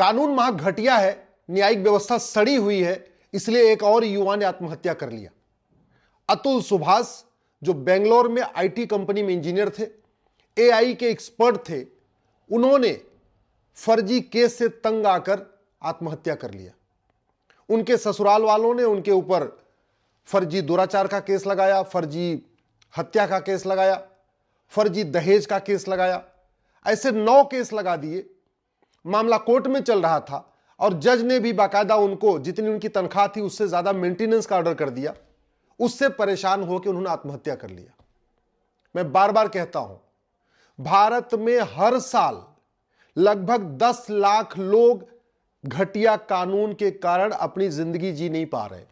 कानून महा घटिया है, न्यायिक व्यवस्था सड़ी हुई है, इसलिए एक और युवा ने आत्महत्या कर लिया। अतुल सुभाष, जो बेंगलोर में आईटी कंपनी में इंजीनियर थे, एआई के एक्सपर्ट थे, उन्होंने फर्जी केस से तंग आकर आत्महत्या कर लिया। उनके ससुराल वालों ने उनके ऊपर फर्जी दुराचार का केस लगाया, फर्जी हत्या का केस लगाया, फर्जी दहेज का केस लगाया, ऐसे 9 केस लगा दिए। मामला कोर्ट में चल रहा था और जज ने भी बाकायदा उनको जितनी उनकी तनख्वाह थी उससे ज्यादा मेंटेनेंस का ऑर्डर कर दिया। उससे परेशान होकर उन्होंने आत्महत्या कर लिया। मैं बार बार कहता हूं, भारत में हर साल लगभग 10 लाख लोग घटिया कानून के कारण अपनी जिंदगी जी नहीं पा रहे।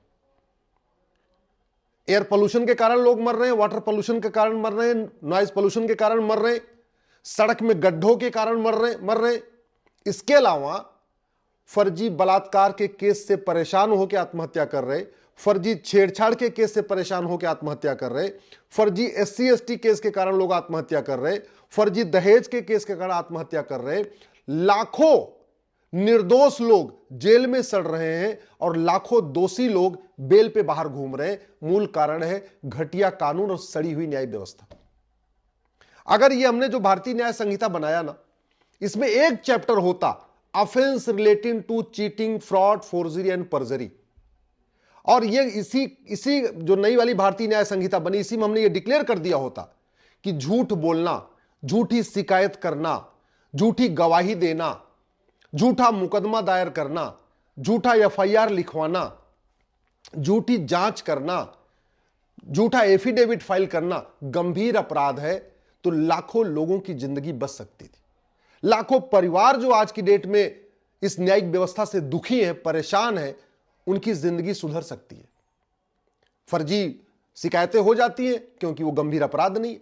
एयर पोल्यूशन के कारण लोग मर रहे हैं, वाटर पोल्यूशन के कारण मर रहे हैं, नॉइज पोल्यूशन के कारण मर रहे हैं, सड़क में गड्ढों के कारण मर रहे हैं। इसके अलावा फर्जी बलात्कार के केस से परेशान होकर आत्महत्या कर रहे, फर्जी छेड़छाड़ के केस से परेशान होकर आत्महत्या कर रहे, फर्जी एससी एसटी केस के कारण लोग आत्महत्या कर रहे, फर्जी दहेज के केस के कारण आत्महत्या कर रहे, लाखों निर्दोष लोग जेल में सड़ रहे हैं और लाखों दोषी लोग बेल पे बाहर घूम रहे हैं। मूल कारण है घटिया कानून और सड़ी हुई न्याय व्यवस्था। अगर ये हमने जो भारतीय न्याय संहिता बनाया ना, इसमें एक चैप्टर होता offence relating to cheating, fraud, forgery and perjury, और ये इसी जो नई वाली भारतीय न्याय संहिता बनी, इसी में हमने ये डिक्लेयर कर दिया होता कि झूठ बोलना, झूठी शिकायत करना, झूठी गवाही देना, झूठा मुकदमा दायर करना, झूठा एफआईआर लिखवाना, झूठी जांच करना, झूठा एफिडेविट फाइल करना गंभीर अपराध है। तो लाखों लोगों की जिंदगी बच सकती थी। लाखों परिवार जो आज की डेट में इस न्यायिक व्यवस्था से दुखी हैं, परेशान हैं, उनकी जिंदगी सुधर सकती है। फर्जी शिकायतें हो जाती हैं क्योंकि वो गंभीर अपराध नहीं है।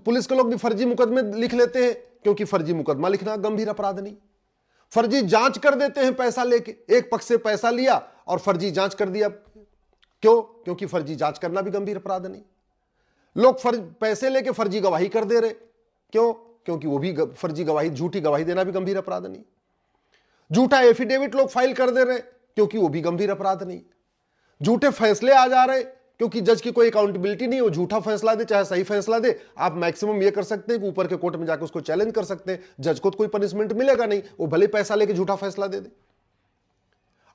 पुलिस के लोग भी फर्जी मुकदमे लिख लेते हैं क्योंकि फर्जी मुकदमा लिखना गंभीर अपराध नहीं। फर्जी जांच कर देते हैं पैसा लेके, एक पक्ष से पैसा लिया और फर्जी जांच कर दिया। क्यों? क्योंकि फर्जी जांच करना भी गंभीर अपराध नहीं। लोग पैसे लेके फर्जी गवाही कर दे रहे, क्यों? क्योंकि वो भी फर्जी गवाही, झूठी गवाही देना भी गंभीर अपराध नहीं। झूठा एफिडेविट लोग फाइल कर दे रहे क्योंकि वो भी गंभीर अपराध नहीं। झूठे फैसले आ जा रहे क्योंकि जज की कोई अकाउंटेबिलिटी नहीं, वो झूठा फैसला दे चाहे सही फैसला दे। आप मैक्सिमम ये कर सकते हैं कि ऊपर के कोर्ट में जाकर उसको चैलेंज कर सकते हैं, जज को तो कोई पनिशमेंट मिलेगा नहीं, वो भले पैसा लेके झूठा फैसला दे दे।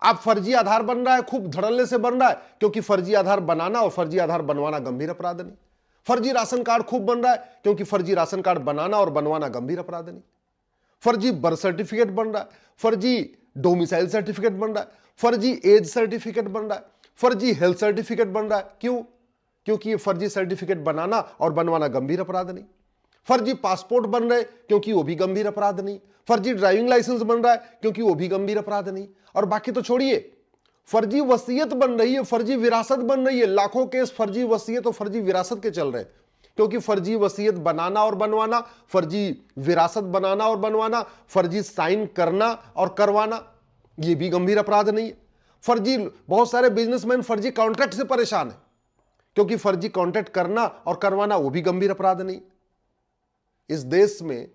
आप फर्जी आधार बन रहा है, खूब धड़ल्ले से बन रहा है, क्योंकि फर्जी आधार बनाना और फर्जी आधार बनवाना गंभीर अपराध नहीं। फर्जी राशन कार्ड खूब बन रहा है क्योंकि फर्जी राशन कार्ड बनाना और बनवाना गंभीर अपराध नहीं। फर्जी बर्थ सर्टिफिकेट बन रहा है, फर्जी डोमिसाइल सर्टिफिकेट बन रहा है, फर्जी एज सर्टिफिकेट बन रहा है, फर्जी हेल्थ सर्टिफिकेट बन रहा है। क्यों? क्योंकि ये फर्जी सर्टिफिकेट बनाना और बनवाना गंभीर अपराध नहीं। फर्जी पासपोर्ट बन रहे क्योंकि वो भी गंभीर अपराध नहीं। फर्जी ड्राइविंग लाइसेंस बन रहा है क्योंकि वो भी गंभीर अपराध नहीं। और बाकी तो छोड़िए, फर्जी वसीयत बन रही है, फर्जी विरासत बन रही है। लाखों केस फर्जी वसीयत और फर्जी विरासत के चल रहे हैं, क्योंकि फर्जी वसीयत बनाना और बनवाना, फर्जी विरासत बनाना और बनवाना, फर्जी साइन करना और करवाना, ये भी गंभीर अपराध नहीं है। फर्जी, बहुत सारे बिजनेसमैन फर्जी कॉन्ट्रैक्ट से परेशान है, क्योंकि फर्जी कॉन्ट्रैक्ट करना और करवाना वो भी गंभीर अपराध नहीं। इस देश में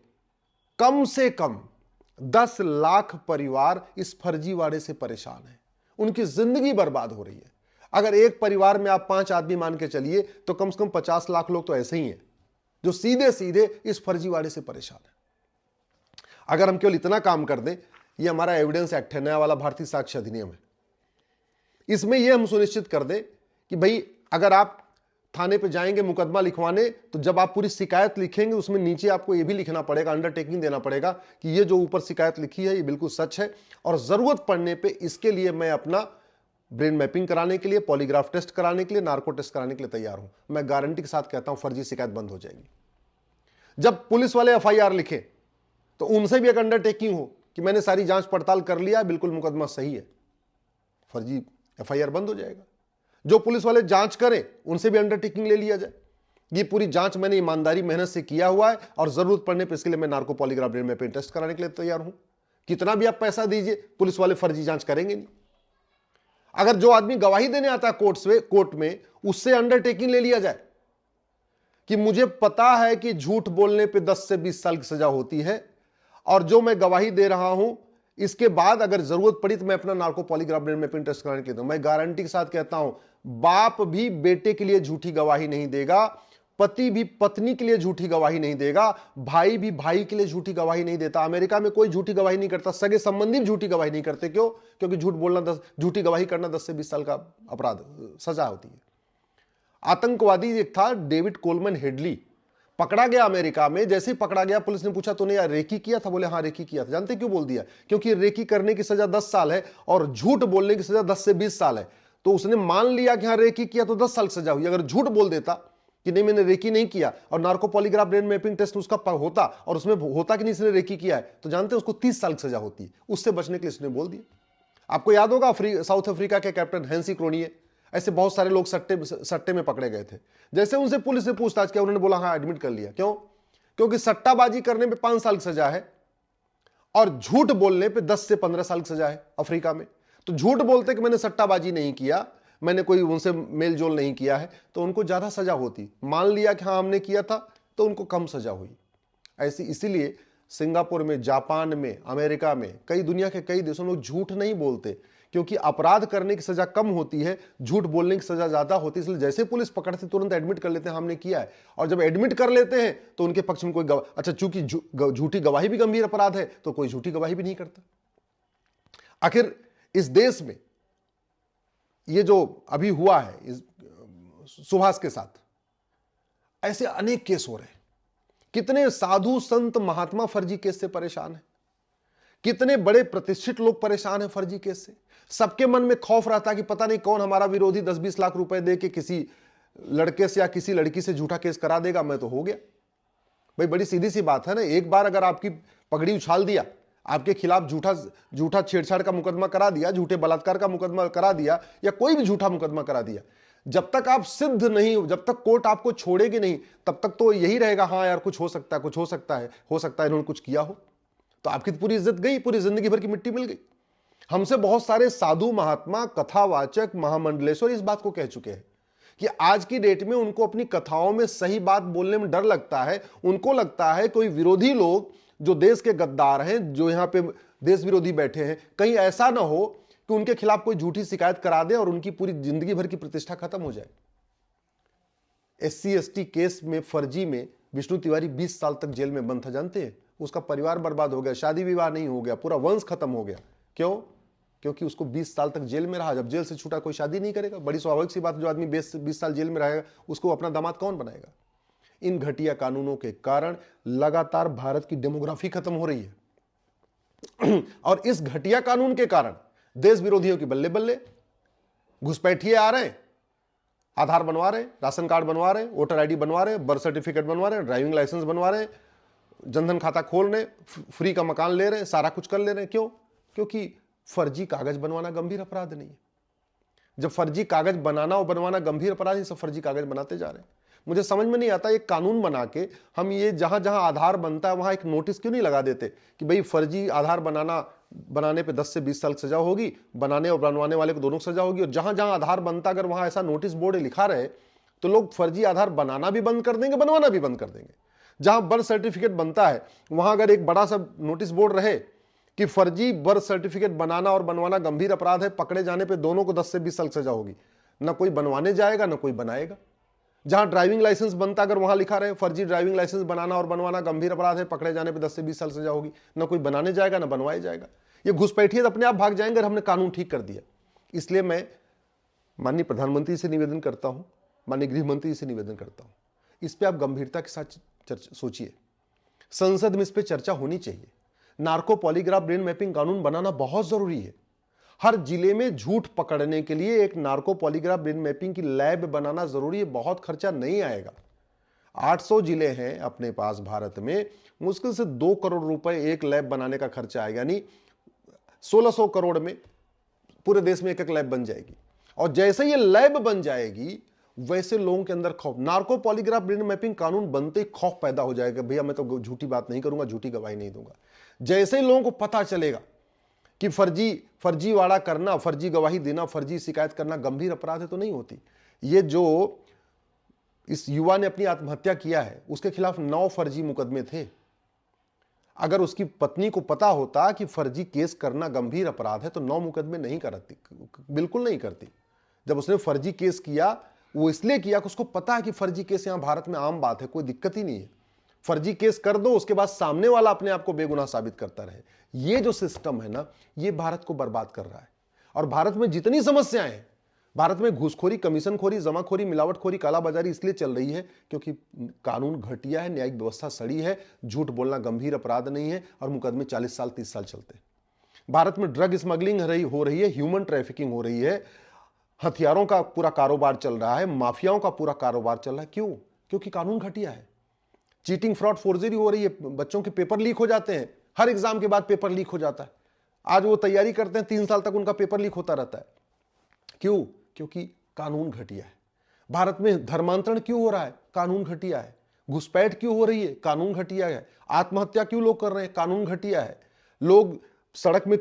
कम से कम 10 लाख परिवार इस फर्जीवाड़े से परेशान हैं, उनकी जिंदगी बर्बाद हो रही है। अगर एक परिवार में आप 5 आदमी मान के चलिए तो कम से कम 50 लाख लोग तो ऐसे ही हैं जो सीधे सीधे इस फर्जीवाड़े से परेशान है। अगर हम केवल इतना काम कर दें, ये हमारा एविडेंस एक्ट है, नया वाला भारतीय साक्ष्य अधिनियम है, इसमें यह हम सुनिश्चित कर दें कि भाई अगर आप थाने पे जाएंगे मुकदमा लिखवाने, तो जब आप पूरी शिकायत लिखेंगे उसमें नीचे आपको यह भी लिखना पड़ेगा, अंडरटेकिंग देना पड़ेगा कि ये जो ऊपर शिकायत लिखी है ये बिल्कुल सच है, और जरूरत पड़ने पे इसके लिए मैं अपना ब्रेन मैपिंग कराने के लिए, पॉलीग्राफ टेस्ट कराने के लिए, नार्को टेस्ट कराने के लिए तैयार हूं। मैं गारंटी के साथ कहता हूं फर्जी शिकायत बंद हो जाएगी। जब पुलिस वाले एफआईआर लिखे तो उनसे भी एक अंडरटेकिंग हो कि मैंने सारी जांच पड़ताल कर लिया, बिल्कुल मुकदमा सही है, फर्जी एफआईआर बंद हो जाएगा। जो पुलिस वाले जांच करें उनसे भी अंडरटेकिंग ले लिया जाए, ये पूरी जांच मैंने ईमानदारी मेहनत से किया हुआ है और जरूरत पड़ने पर इसके लिए मैं narco polygraph brain mapping test कराने के लिए तैयार हूं। कितना भी आप पैसा दीजिए, पुलिस वाले फर्जी जांच करेंगे नहीं। अगर जो आदमी गवाही देने आता है कोर्ट में, उससे अंडरटेकिंग ले लिया जाए कि मुझे पता है कि झूठ बोलने पे 10 से 20 साल की सजा होती है, और जो मैं गवाही दे रहा हूं इसके बाद अगर जरूरत पड़ी तो मैं अपना narco polygraph brain mapping test कराने के लिए दूं। मैं गारंटी के साथ कहता हूं, बाप भी बेटे के लिए झूठी गवाही नहीं देगा, पति भी पत्नी के लिए झूठी गवाही नहीं देगा, भाई भी भाई के लिए झूठी गवाही नहीं देता। अमेरिका में कोई झूठी गवाही नहीं करता, सगे संबंधी भी झूठी गवाही नहीं करते। क्यों? क्योंकि झूठ बोलना, झूठी गवाही करना 10 से 20 साल का अपराध, सजा होती है। आतंकवादी एक था डेविड कोलमन हेडली, पकड़ा गया अमेरिका में। जैसे ही पकड़ा गया, पुलिस ने पूछा तूने यार रेकी किया था? बोले हाँ रेकी किया था। जानते क्यों बोल दिया? क्योंकि रेकी करने की सजा 10 साल है और झूठ बोलने की सजा 10 से 20 साल है। तो उसने मान लिया कि हाँ रेकी किया तो 10 साल की सजा हुई। अगर झूठ बोल देता कि नहीं मैंने रेकी नहीं किया और narco polygraph brain mapping test उसका होता और उसमें होता कि नहीं इसने रेकी किया है, तो जानते उसको 30 साल की सजा होती है। उससे बचने के लिए उसने बोल दिया। आपको याद होगा साउथ अफ्रीका के कैप्टन हैंसी क्रोनिये, ऐसे बहुत सारे लोग सट्टे में पकड़े गए थे। जैसे उनसे पुलिस ने पूछताछ किया, उन्होंने बोला हाँ एडमिट कर लिया। क्यों? क्योंकि सट्टाबाजी करने पे 5 साल की सजा है और झूठ बोलने पे 10 से 15 साल की सजा है अफ्रीका में। तो झूठ बोलते कि मैंने सट्टाबाजी नहीं किया, मैंने कोई उनसे मेल जोल नहीं किया है, तो उनको ज्यादा सजा होती। मान लिया कि हाँ हमने किया था, तो उनको कम सजा हुई। ऐसी इसीलिए सिंगापुर में, जापान में, अमेरिका में, कई दुनिया के कई देशों में लोग झूठ नहीं बोलते, क्योंकि अपराध करने की सजा कम होती है, झूठ बोलने की सजा ज्यादा होती है। इसलिए जैसे पुलिस पकड़ती तुरंत एडमिट कर लेते हैं हमने किया है। और जब एडमिट कर लेते हैं तो उनके पक्ष में कोई अच्छा, चूंकि झूठी गवाही भी गंभीर अपराध है तो कोई झूठी गवाही भी नहीं करता। आखिर इस देश में ये जो अभी हुआ है इस सुभाष के साथ, ऐसे अनेक केस हो रहे हैं। कितने साधु संत महात्मा फर्जी केस से परेशान हैं, कितने बड़े प्रतिष्ठित लोग परेशान हैं फर्जी केस से। सबके मन में खौफ रहता है कि पता नहीं कौन हमारा विरोधी 10-20 लाख रुपए दे के किसी लड़के से या किसी लड़की से झूठा केस करा देगा, मैं तो हो गया। भाई बड़ी सीधी सी बात है ना, एक बार अगर आपकी पगड़ी उछाल दिया, आपके खिलाफ झूठा छेड़छाड़ का मुकदमा करा दिया, झूठे बलात्कार का मुकदमा करा दिया या कोई भी झूठा मुकदमा करा दिया, जब तक आप सिद्ध नहीं, जब तक कोर्ट आपको छोड़ेगी नहीं, तब तक तो यही रहेगा हाँ यार कुछ हो सकता है, कुछ हो सकता है, हो सकता है इन्होंने कुछ किया हो। तो आपकी तो पूरी इज्जत गई, पूरी जिंदगी भर की मिट्टी मिल गई। हमसे बहुत सारे साधु महात्मा, कथावाचक, महामंडलेश्वर इस बात को कह चुके हैं कि आज की डेट में उनको अपनी कथाओं में सही बात बोलने में डर लगता है। उनको लगता है कोई विरोधी लोग जो देश के गद्दार हैं, जो यहां पे देश विरोधी बैठे हैं, कहीं ऐसा ना हो कि उनके खिलाफ कोई झूठी शिकायत करा दे और उनकी पूरी जिंदगी भर की प्रतिष्ठा खत्म हो जाए। SC/ST केस में, फर्जी में विष्णु तिवारी 20 साल तक जेल में बंद था। जानते हैं उसका परिवार बर्बाद हो गया, शादी विवाह नहीं हो गया, पूरा वंश खत्म हो गया। क्यों? क्योंकि उसको 20 साल तक जेल में रहा। जब जेल से छूटा कोई शादी नहीं करेगा, बड़ी स्वाभाविक सी बात। जो आदमी 20 साल जेल में रहेगा उसको अपना दामाद कौन बनाएगा? इन घटिया कानूनों के कारण लगातार भारत की डेमोग्राफी खत्म हो रही है और इस घटिया कानून के कारण देश विरोधियों की बल्ले बल्ले। घुसपैठिए आ रहे हैं, आधार बनवा रहे, राशन कार्ड बनवा रहे, वोटर ID बनवा रहे, बर्थ सर्टिफिकेट बनवा रहे, ड्राइविंग लाइसेंस बनवा रहे, जनधन खाता खोल रहे, फ्री का मकान ले रहे हैं, सारा कुछ कर ले रहे हैं। क्यों? क्योंकि फर्जी कागज बनवाना गंभीर अपराध नहीं है। जब फर्जी कागज बनाना और बनवाना गंभीर अपराध है, सब फर्जी कागज बनाते जा रहे हैं। मुझे समझ में नहीं आता, एक कानून बना के हम ये जहां जहां आधार बनता है वहां एक नोटिस क्यों नहीं लगा देते कि भाई फर्जी आधार बनाने पे 10 से 20 साल सजा होगी, बनाने और बनवाने वाले को दोनों सजा होगी। और जहां जहां आधार बनता, अगर वहां ऐसा नोटिस बोर्ड लिखा रहे तो लोग फर्जी आधार बनाना भी बंद कर देंगे, बनवाना भी बंद कर देंगे। जहां बर्थ सर्टिफिकेट बनता है वहां अगर एक बड़ा सा नोटिस बोर्ड रहे कि फर्जी बर्थ सर्टिफिकेट बनाना और बनवाना गंभीर अपराध है, पकड़े जाने पे दोनों को 10 से 20 साल सजा होगी, ना कोई बनवाने जाएगा ना कोई बनाएगा। जहां ड्राइविंग लाइसेंस बनता, अगर वहां लिखा रहे फर्जी ड्राइविंग लाइसेंस बनाना और बनवाना गंभीर अपराध है, पकड़े जाने पे 10 से 20 साल सजा होगी, ना कोई बनाने जाएगा ना बनवाया जाएगा। ये घुसपैठिए अपने आप भाग जाएंगे और हमने कानून ठीक कर दिया। इसलिए मैं माननीय प्रधानमंत्री से निवेदन करता हूं, माननीय गृह मंत्री से निवेदन करता हूं, इस पे आप गंभीरता के साथ सोचिए। संसद में इस पे चर्चा होनी चाहिए। नार्को पॉलीग्राफ ब्रेन मैपिंग कानून बनाना बहुत जरूरी है। हर जिले में झूठ पकड़ने के लिए एक नार्को पॉलीग्राफ ब्रेन मैपिंग की लैब बनाना जरूरी है। बहुत खर्चा नहीं आएगा। 800 जिले हैं अपने पास भारत में, मुश्किल से 2 करोड़ रुपए एक लैब बनाने का खर्चा आएगा, यानी 1600 करोड़ में पूरे देश में एक लैब बन जाएगी। और जैसे ये लैब बन जाएगी वैसे लोगों के अंदर खौफ, नार्को पॉलीग्राफ ब्रेन मैपिंग कानून बनते ही खौफ पैदा हो जाएगा, भैया मैं तो झूठी बात नहीं करूंगा, झूठी गवाही नहीं दूंगा। जैसे ही लोगों को पता चलेगा कि फर्जीवाड़ा करना, फर्जी गवाही देना, फर्जी शिकायत करना गंभीर अपराध है, तो नहीं होती। ये जो इस युवा ने अपनी आत्महत्या किया है उसके खिलाफ 9 फर्जी मुकदमे थे। अगर उसकी पत्नी को पता होता कि फर्जी केस करना गंभीर अपराध है तो 9 मुकदमे नहीं करती, बिल्कुल नहीं करती। जब उसने फर्जी केस किया वो इसलिए किया कि उसको पता है कि फर्जी केस यहां भारत में आम बात है, कोई दिक्कत ही नहीं है। फर्जी केस कर दो, उसके बाद सामने वाला अपने आप को बेगुनाह साबित करता रहे। ये जो सिस्टम है ना, ये भारत को बर्बाद कर रहा है। और भारत में जितनी समस्याएं हैं, भारत में घूसखोरी, कमीशनखोरी, जमाखोरी, मिलावटखोरी, कालाबाजारी इसलिए चल रही है क्योंकि कानून घटिया है, न्यायिक व्यवस्था सड़ी है, झूठ बोलना गंभीर अपराध नहीं है और मुकदमे 40 साल 30 साल चलते हैं। भारत में ड्रग स्मगलिंग हो रही है, ह्यूमन ट्रैफिकिंग हो रही है, हथियारों का पूरा कारोबार चल रहा है, माफियाओं का पूरा कारोबार चल रहा है। क्यों? क्योंकि कानून घटिया है। चीटिंग, फ्रॉड, फोर्जरी हो रही है, बच्चों के पेपर लीक हो जाते हैं, हर एग्जाम के बाद पेपर लीक हो जाता है। आज वो तैयारी करते हैं, 3 साल तक उनका पेपर लीक होता रहता है। क्यों? क्योंकि कानून घटिया है। भारत में धर्मांतरण क्यों हो रहा है? कानून घटिया है। घुसपैठ क्यों हो रही है? कानून घटिया है। आत्महत्या क्यों लोग कर रहे हैं? कानून घटिया है। लोग सड़क में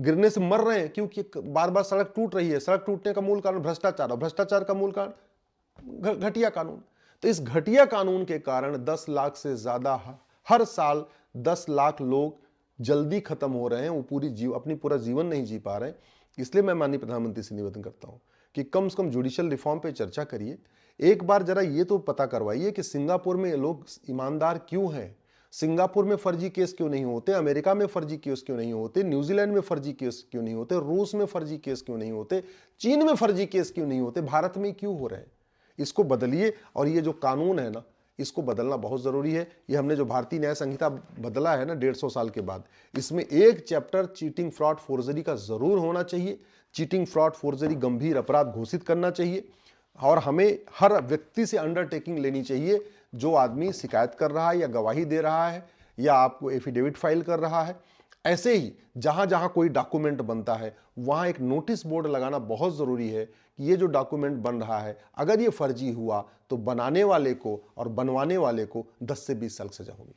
गिरने से मर रहे हैं क्योंकि बार बार सड़क टूट रही है। सड़क टूटने का मूल कारण भ्रष्टाचार, और भ्रष्टाचार का मूल कारण घटिया कानून। तो इस घटिया कानून के कारण 10 लाख से ज्यादा हर साल 10 लाख लोग जल्दी खत्म हो रहे हैं, वो अपनी पूरा जीवन नहीं जी पा रहे हैं। इसलिए मैं माननीय प्रधानमंत्री से निवेदन करता हूं कि कम से कम जुडिशियल रिफॉर्म पे चर्चा करिए। एक बार जरा ये तो पता करवाइए कि सिंगापुर में लोग ईमानदार क्यों हैं, सिंगापुर में फर्जी केस क्यों नहीं होते, अमेरिका में फर्जी केस क्यों नहीं होते, न्यूजीलैंड में फर्जी केस क्यों नहीं होते, रूस में फर्जी केस क्यों नहीं होते, चीन में फर्जी केस क्यों नहीं होते, भारत में क्यों हो रहे हैं। इसको बदलिए। और ये जो कानून है ना, इसको बदलना बहुत जरूरी है। ये हमने जो भारतीय न्याय संहिता बदला है ना 150 साल के बाद, इसमें एक चैप्टर चीटिंग, फ्रॉड, फोर्जरी का जरूर होना चाहिए। चीटिंग, फ्रॉड, फोर्जरी गंभीर अपराध घोषित करना चाहिए और हमें हर व्यक्ति से अंडरटेकिंग लेनी चाहिए। जो आदमी शिकायत कर रहा है या गवाही दे रहा है या आपको एफिडेविट फाइल कर रहा है, ऐसे ही जहां जहां कोई डॉक्यूमेंट बनता है वहां एक नोटिस बोर्ड लगाना बहुत जरूरी है कि ये जो डॉक्यूमेंट बन रहा है अगर ये फर्जी हुआ तो बनाने वाले को और बनवाने वाले को 10 से 20 साल सजा होगी।